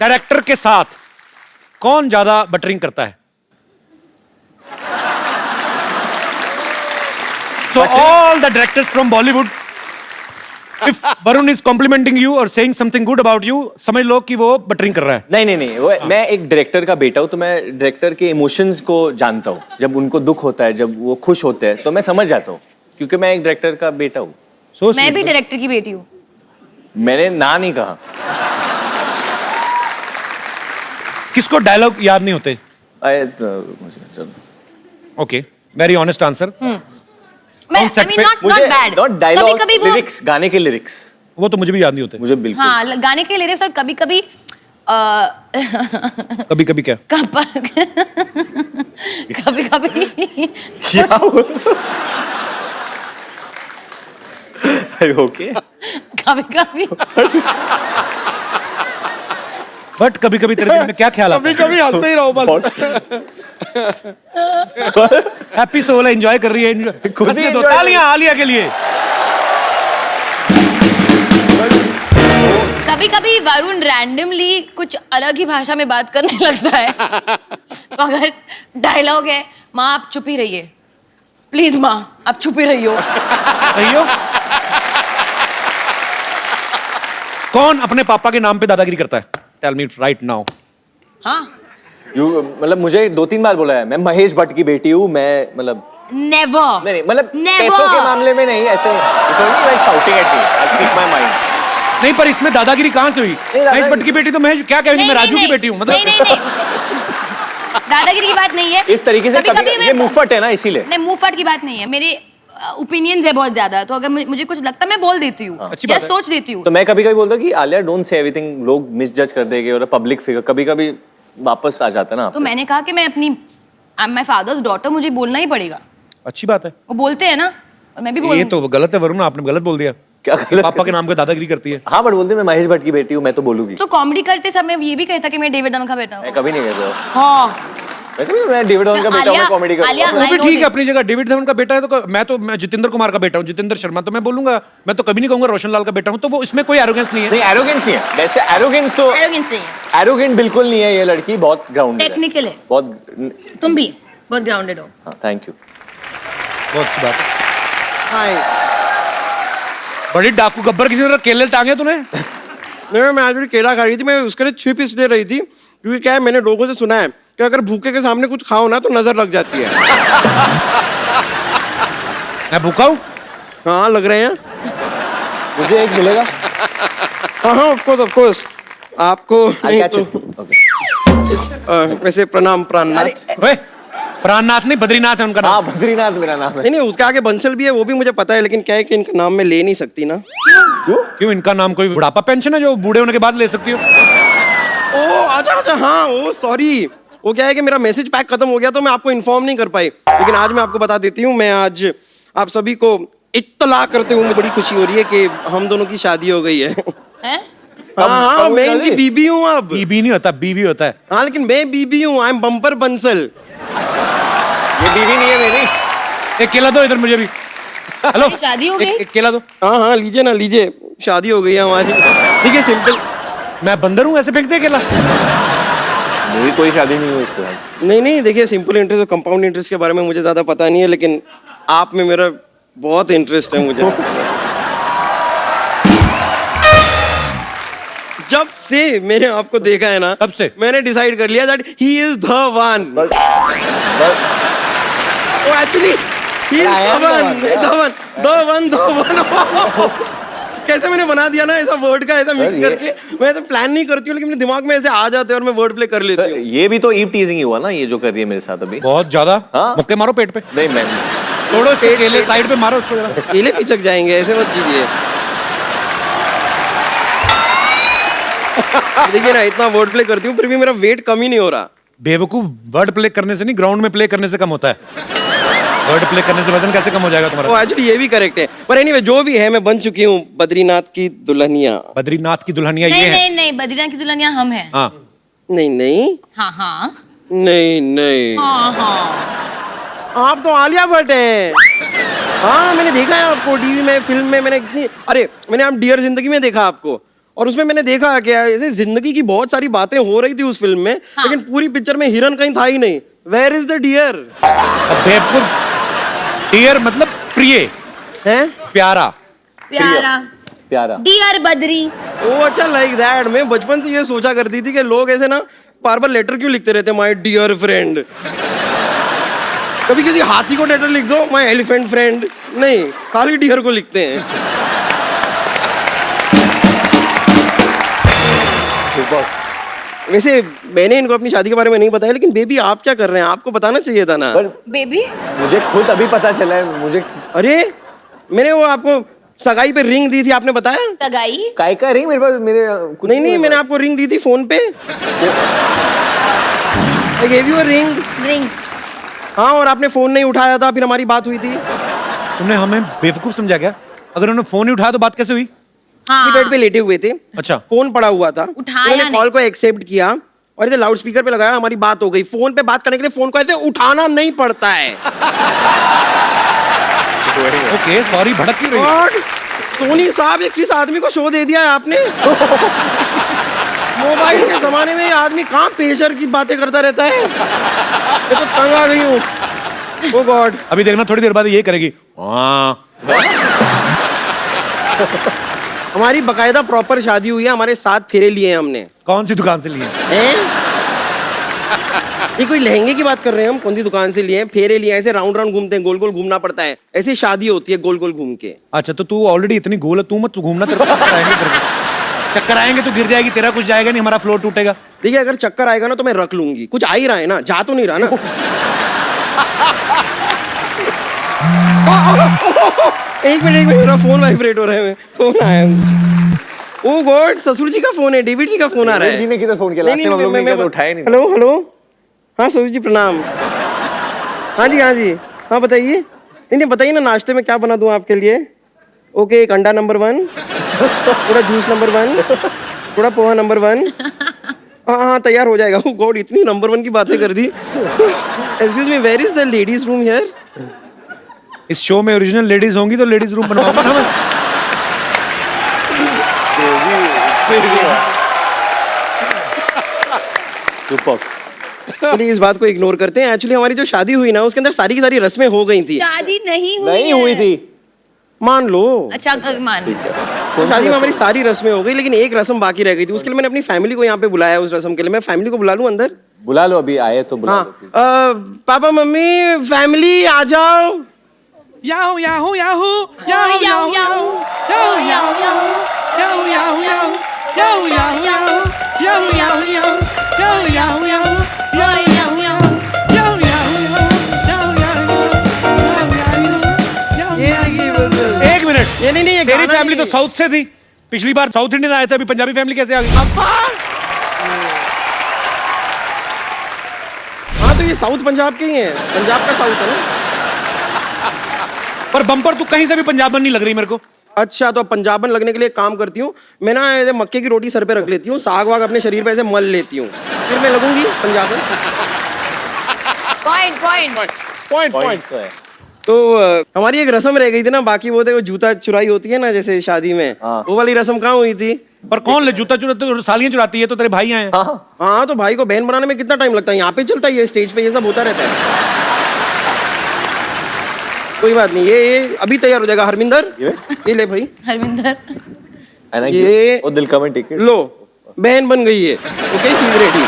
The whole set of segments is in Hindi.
डायरेक्टर के साथ कौन ज्यादा बटरिंग करता है? So all the directors from Bollywood, if Varun is complimenting you or saying something good about you, समझ लो कि वो बटरिंग कर रहा है। नहीं वो मैं एक डायरेक्टर का बेटा हूँ, तो मैं डायरेक्टर के इमोशंस को जानता हूँ। जब उनको दुख होता है, जब वो खुश होते हैं, तो मैं समझ जाता हूँ, क्योंकि मैं एक डायरेक्टर का बेटा हूँ। मैं भी डायरेक्टर की बेटी हूँ। मैंने ना नहीं कहा। किसको डायलॉग याद नहीं होते? Okay, very honest answer. मुझे नॉट डायलॉग्स, लिरिक्स, गाने के लिरिक्स, वो तो मुझे भी याद नहीं होते। मुझे बिल्कुल। हाँ, गाने के लिरिक्स और कभी-कभी कभी-कभी क्या? कभी-कभी क्या हुआ? ओके। कभी-कभी बट कभी-कभी तेरे दिल में क्या ख्याल आता है? कभी-कभी हंसते ही रहो बस। हैप्पी सोल है, एंजॉय कर रही है। खुद ही दो तालियां आलिया के लिए। कभी-कभी वरुण रैंडमली कुछ अलग ही भाषा में बात करने लगता है। तो अगर डायलॉग है, माँ आप चुप ही रहिए, प्लीज माँ आप चुप ही रहियो। कौन अपने पापा के नाम पे दादागिरी करता है? Tell me right now. हाँ, मतलब मुझे 2-3 बार बोला है, मैं महेश भट्ट की बेटी हूँ, मैं मतलब नेवर। नहीं मतलब पैसों के मामले में नहीं, ऐसे shouting at me, I speak my mind. नहीं, पर इसमें दादागिरी कहाँ से हुई? महेश भट्ट की बेटी तो महेश क्या कह रही? मैं राजू की बेटी हूँ, मतलब नहीं दादागिरी की बात नहीं है। इस तरीके से कभी ये मुफ्फट है ना, इसीलिए। नहीं, मुफ्फट की बात नहीं है, मेरे ओपिनियंस है बहुत ज्यादा, तो अगर मुझे कुछ लगता है मैं बोल देती हूँ या सोच देती हूँ। तो मैं कभी-कभी बोलता हूँ कि आलिया डोंट से एवरीथिंग, लोग मिसजज कर देंगे, और पब्लिक फिगर कभी-कभी वापस आ जाता है ना। तो मैंने कहा कि मैं अपनी I am my father's daughter, मुझे बोलना ही पड़ेगा। अच्छी बात है, वो बोलते हैं ना, और मैं भी बोलूं। ये तो गलत है वरुण, आपने गलत बोल दिया। क्या गलत? पापा के नाम पे दादागिरी करती है। हाँ, बट बोलते मैं महेश भट्ट की बेटी हूँ, मैं तो बोलूंगी। तो कॉमेडी करते समय ये भी कहता कि मैं डेविड धवन का बेटा हूँ। मैं कभी नहीं कहता। हाँ, मैं डेविड धवन का बेटा हूँ, मैं कॉमेडी करूंगा। वो भी ठीक है अपनी जगह, डेविड धवन का बेटा है तो मैं जितेंद्र कुमार का बेटा हूँ, जितेंद्र शर्मा, तो मैं बोलूंगा। मैं तो कभी नहीं कहूंगा रोशन लाल का बेटा हूँ, तो वो इसमें कोई एरोगेंस नहीं है। नहीं, एरोगेंस नहीं है, वैसे एरोगेंस तो एरोगेंस नहीं है, एरोगेंट बिल्कुल नहीं है। ये लड़की बहुत ग्राउंडेड है, टेक्निकल है, बहुत। तुम भी बहुत ग्राउंडेड हो। हाँ, थैंक यू, बहुत अच्छी बात है। हाय, बड़ी डाकू गब्बर किसी तरह केले टांगे तूने? नहीं, मैं आज भी केला खा रही थी, मैं उसके लिए छिप इसलिए रही थी क्योंकि क्या है, मैंने लोगों से सुना है कि अगर भूखे के सामने कुछ खाओ ना तो नजर लग जाती है। मैं भूखा हूँ? हाँ, लग रहे हैं। मुझे एक मिलेगा? हाँ, ऑफ कोर्स आपको नहीं तो, वैसे प्रणाम प्राणनाथ। प्राणनाथ नहीं, बद्रीनाथ है उनका नाम। हाँ, बद्रीनाथ मेरा नाम है। नहीं, उसके आगे बंसल भी है, वो भी मुझे पता है, लेकिन क्या है कि इनका नाम मैं ले नहीं सकती ना। क्यों? इनका नाम कोई बुढ़ापा पेंशन है जो बूढ़े होने के बाद ले सकती हो? ओ अच्छा, हाँ, ओ सॉरी, वो क्या है कि मेरा मैसेज पैक खत्म हो गया तो मैं आपको इन्फॉर्म नहीं कर पाई, लेकिन आज मैं आपको बता देती हूँ। मैं आज आप सभी को इत्तला करते हुए बड़ी खुशी हो रही है कि हम दोनों की शादी हो गई है। हाँ, मैं इनकी बीबी हूँ अब। बीबी नहीं होता, बीवी होता है। हाँ, लेकिन मैं बीबी हूँ, आई एम बम्पर बंसल। ये बीवी नहीं है मेरी। एक केला दो इधर मुझे भी। हेलो, शादी हो गई? एक केला दो। हाँ, लीजिए ना, लीजिए, शादी हो गई है हमारी। देखिए सिंपल। मैं बंदर हूँ, ऐसे फेंक दे केला? मेरी कोई शादी नहीं हुई इसके बाद। नहीं, देखिए सिंपल इंटरेस्ट और कंपाउंड इंटरेस्ट के बारे में मुझे ज्यादा पता नहीं है, लेकिन आप में मेरा बहुत इंटरेस्ट है मुझे। जब से मैंने आपको देखा है ना, तब से मैंने डिसाइड कर लिया that he is the one. Actually he is the one. कैसे मैंने बना दिया ना ऐसा वर्ड का, ऐसा मिक्स करके। मैं तो प्लान नहीं करती हूँ, लेकिन मेरे दिमाग में ऐसे आ जाते हैं और मैं वर्ड प्ले कर लेती हूँ। ये भी तो ईव टीजिंग ही हुआ ना, ये जो कर रही है मेरे साथ अभी। बहुत ज्यादा। हाँ? मुक्के मारो पेट पे। नहीं, मैं तोड़ो इसके केले, साइड पे मारो उसको जरा। केले पिचक जाएंगे, ऐसे मत कीजिए। देखिए ना, इतना वर्ड प्ले करती हूँ फिर भी मेरा वेट कम ही नहीं हो रहा। बेवकूफ, वर्ड प्ले करने से नहीं, ग्राउंड में प्ले करने से कम होता है। वर्ड प्ले करने से वजन कैसे कम हो जाएगा तुम्हारा? एक्चुअली ये भी करेक्ट है, पर एनीवे जो भी है, मैं बन चुकी हूँ बद्रीनाथ की दुल्हनिया। बद्रीनाथ की दुल्हनिया ये है? नहीं, बद्रीनाथ की दुल्हनिया हम हैं। हाँ। नहीं, हाँ। नहीं। हाँ। आप तो आलिया भट्ट है। हाँ, मैंने देखा है आपको टीवी में, फिल्म में। मैंने आप डियर जिंदगी में देखा आपको, और उसमें मैंने देखा कि ऐसे जिंदगी की बहुत सारी बातें हो रही थी उस फिल्म में, लेकिन पूरी पिक्चर में हिरन कहीं था ही नहीं। Where is the dear? बेवकूफ, डियर मतलब प्रिय, हैं? प्यारा। प्यारा प्यारा। डियर बद्री। ओ अच्छा, लाइक दैट। मैं बचपन से ये सोचा करती थी कि लोग ऐसे ना बार बार लेटर क्यों लिखते रहते, माय डियर फ्रेंड। कभी किसी हाथी को लेटर लिख दो, माय एलिफेंट फ्रेंड, नहीं, खाली डियर को लिखते हैं। वैसे मैंने इनको अपनी शादी के बारे में नहीं बताया, लेकिन बेबी आप क्या कर रहे हैं, आपको बताना चाहिए था ना। पर बेबी मुझे खुद अभी पता चला है, मुझे अरे मैंने वो आपको सगाई पे रिंग दी थी, आपने बताया? सगाई काय का रिंग मेरे पास, मेरे कुछ नहीं, मैंने आपको रिंग दी थी फोन पे। I gave you a ring. Ring. हाँ, और आपने फोन नहीं उठाया था, फिर हमारी बात हुई थी। तुमने हमें बेवकूफ समझा क्या? अगर उन्होंने फोन नहीं उठाया तो बात कैसे हुई? हाँ बेड पे लेटे हुए थे, अच्छा। फोन पड़ा हुआ था, उठाया उन्होंने कॉल को एक्सेप्ट किया और इसे लाउड स्पीकर पे लगाया, हमारी बात हो गई। फोन पे बात करने के लिए फोन को ऐसे उठाना नहीं पड़ता है। ओके सॉरी, भड़क क्यों रही हो? और सोनी साहब, ये किस आदमी को शो दे दिया है आपने? मोबाइल के जमाने में ये आदमी कहाँ पेशर की बातें करता रहता है। मैं तो तंग आ गई हूँ। ओ गॉड। अभी देखना थोड़ी देर बाद ये करेगी हाँ। हमारी बकायदा प्रॉपर शादी हुई है, हमारे 7 फेरे लिए हैं हमने। कौन सी दुकान से लिए? हैं? ये कोई लहंगे की बात कर रहे हैं हम? कौन सी दुकान से लिए हैं? फेरे लिए हैं, ऐसे राउंड राउंड घूमते हैं, गोल गोल घूमना पड़ता है, ऐसी शादी होती है गोल गोल घूम के। अच्छा तो तू ऑलरेडी इतनी गोल है, तू मत घूमना, तेरे को चक्कर आएंगे, चक्कर आएंगे तो गिर जाएगी, तेरा कुछ जाएगा नहीं, हमारा फ्लोर टूटेगा। देखिए अगर चक्कर आएगा ना तो मैं रख लूंगी, कुछ आ ही रहा है ना, जा तो नहीं रहा ना। एक मिनट मेरा फोन वाइब्रेट हो रहा है, फोन आया है। ओ गॉड, ससुर जी का फोन है, डेविड जी का फोन आ रहा है। जी ने किधर फोन किया? लास्ट टाइम हम लोग ने किया तो उठाया नहीं। हेलो हेलो, हाँ ससुर जी प्रणाम। हाँ जी हाँ जी, हाँ बताइए। नहीं बताइए ना, नाश्ते में क्या बना दूं आपके लिए? ओके, एक अंडा नंबर 1, थोड़ा जूस नंबर 1, थोड़ा पोहा नंबर 1। हाँ तैयार हो जाएगा। ओ गॉड, इतनी नंबर 1 की बातें कर दी। Excuse me, where is the ladies room here? इस शो में ओरिजिनल लेडीज होंगी तो लेडीज रूम बनवाऊंगा ना मैं। चलिए इस बात को इग्नोर करते हैं। एक्चुअली हमारी जो शादी हुई ना, उसके अंदर सारी की सारी रस्में हो गई थी। शादी नहीं हुई नहीं हुई थी। मान लो। अच्छा मान लो। तो शादी में हमारी सारी रस्में हो गई, लेकिन एक रस्म बाकी रह गई थी। उसके लिए मैंने अपनी फैमिली को यहाँ पे बुलाया। उस रस्म के लिए मैं फैमिली को बुला लूं अंदर? बुला लो, अभी आए तो बुला हाँ। लो। पापा मम्मी फैमिली आ जाओ। Yahoo Yahoo Yahoo Yahoo Yahoo Yahoo Yahoo Yahoo Yahoo Yahoo Yahoo Yahoo Yahoo Yahoo Yahoo Yahoo Yahoo एक मिनट, ये नहीं ये तेरी गाना फैमिली तो नहीं। साउथ से थी, पिछली बार साउथ इंडियन आया था, अभी पंजाबी फैमिली कैसे आ गई? हाँ तो ये साउथ पंजाब के ही हैं, पंजाब का साउथ है ना। पर बम्पर तू कहीं से भी पंजाबन नहीं लग रही मेरे को। अच्छा तो पंजाबन लगने के लिए एक काम करती हूँ मैं ना, ऐसे मक्के की रोटी सर पे रख लेती हूँ, साग वाग अपने शरीर पे ऐसे मल लेती हूँ, फिर मैं लगूंगी पंजाबन। पॉइंट पॉइंट पॉइंट तो है। तो हमारी एक रस्म रह गई थी ना, बाकी वो देखो जूता चुराई होती है ना जैसे शादी में, हाँ। वो वाली रस्म कहाँ हुई थी? पर कौन ले जूता चुराते? सालियां चुराती है तो तेरे भाई आए हैं। हाँ हाँ तो भाई को बहन बनाने में कितना टाइम लगता है, यहाँ पे चलता है, ये स्टेज पे ये सब होता रहता है। कोई बात नहीं, ये अभी तैयार हो जाएगा। हरमिंदर ये ले भाई, हरमिंदर है ना, ये- वो दिल का में टिकट लो बहन बन गई है। ओके सी रेडी।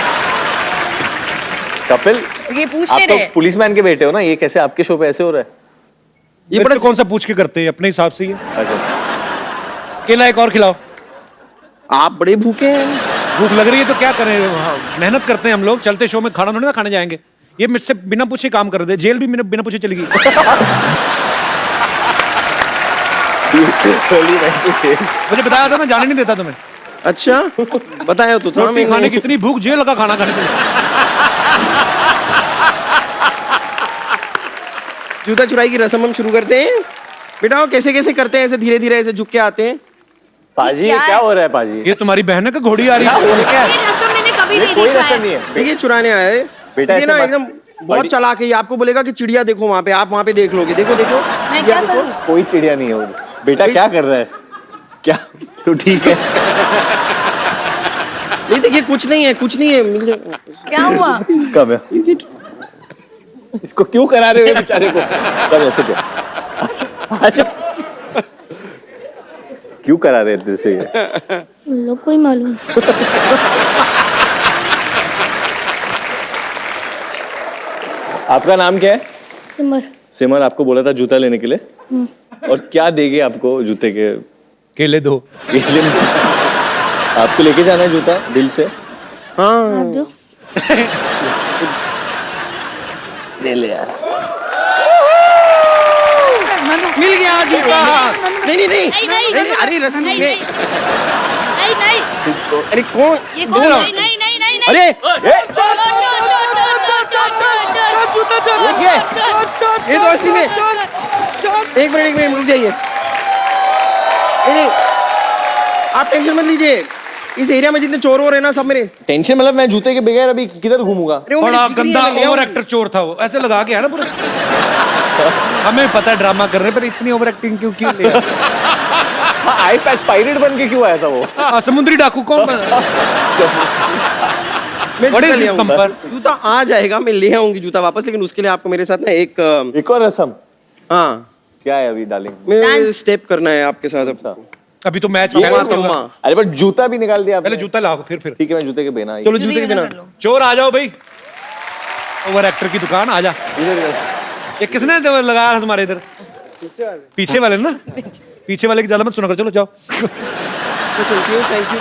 कपिल, ये पूछ आप ले तो रहे पुलिसमैन के बेटे हो ना, ये कैसे आपके शो पे ऐसे हो रहा है? ये बड़ा कौन सा पूछ के करते हैं, अपने हिसाब से ही है। अच्छा, केला एक और खिलाओ। आप बड़े भूखे हैं। भूख लग रही है तो क्या करें, हाँ, मेहनत करते हैं हम लोग, चलते शो में खाना थोड़ी ना खाने जाएंगे। ये मुझसे बिना पूछे काम कर दे, जेल भी बिना पूछे चली गई। मुझे बताया था, मैं जाने नहीं देता तुम्हें। अच्छा बताया तो था रोटी खाने की इतनी भूख, जेल का खाना खाने को। जूता चुराई की रस्म हम शुरू करते हैं। बेटा कैसे कैसे करते हैं, ऐसे धीरे धीरे ऐसे झुक के आते हैं। पाजी क्या ये क्या हो रहा है पाजी? ये तुम्हारी बहन है का घोड़ी आ रही है? ये रस्म मैंने कभी ये नहीं कोई देखा रस्म है। नहीं है। देखिए चुराने आए बेटा, ये ऐसे ना मत- एकदम बहुत चालाक है। ये आपको बोलेगा कि चिड़िया देखो वहाँ पे, आप वहाँ पे देख लोगे। देखो देखो मैं क्या करूं? कोई चिड़िया नहीं है वो। बेटा क्या कर रहा है? क्या तू ठीक है? नहीं देखिए कुछ नहीं है, कुछ नहीं है, मिल जाएगा। क्या हुआ? कब है? इसको क्यों करा रहे हो ये बेचारे को? कब ऐसे क्या? अच्छा क्यों करा रहे दिल से ये? लोग को ही मालूम। आपका नाम क्या है? सिमर। सिमर आपको बोला था जूता लेने के लिए, और क्या देंगे आपको जूते के केले दो। केले में? आपको लेके जाना है जूता दिल से? हाँ आप दो। ले ले यार। मिल गया जूता। नहीं नहीं नहीं नहीं, नहीं, नहीं, अरे रस्सी नहीं, में नहीं नहीं इसको अरे कौन ये कौन? बोला? नहीं नहीं नहीं नहीं नहीं। अरे ये तो असली में एक मिनट रुक जाइए। नहीं नहीं आप टेंशन मत लीजिए, इस एरिया में जितने चोर हो रहे हैं ना सब मेरे। टेंशन मतलब मैं जूते के बगैर अभी किधर घूमूंगा? अरे वो बड़ा मेरी ठिकरी गंदा है, मैं ले ओवर आऊं। एक्टर चोर था वो, ऐसे लगा के है ना पूरा। हमें पता है ड्रामा कर रहे हैं, पर इतनी ओवर एक्टिंग क्यों की? आई पैच पायरेट बन के क्यों आया था वो? समुद्री डाकू कौन बना? मैं What is जूता ले this आऊंगा। bumper? जूता आ जाएगा, मैं ले आऊंगी जूता वापस, लेकिन उसके लिए आपको मेरे साथ ना एक एक और रसम हाँ क्या है अभी डार्लिंग? मैं स्टेप करना है आपके साथ अब। अभी तो मैच तम्मा है। तम्मा। अरे बट जूता भी निकाल दिया पहले आपने। जूता लाओ फिर ठीक है मैं जूते के बिना चलो जूते के बिना। चोर आ जाओ भाई, ओवर एक्टर की दुकान आ जा। ये किसने लगाया था तुम्हारे इधर? पीछे वाले ना, पीछे वाले की ज्यादा मत सुना कर, चलो जाओ। तो चलती हूँ, थैंक यू।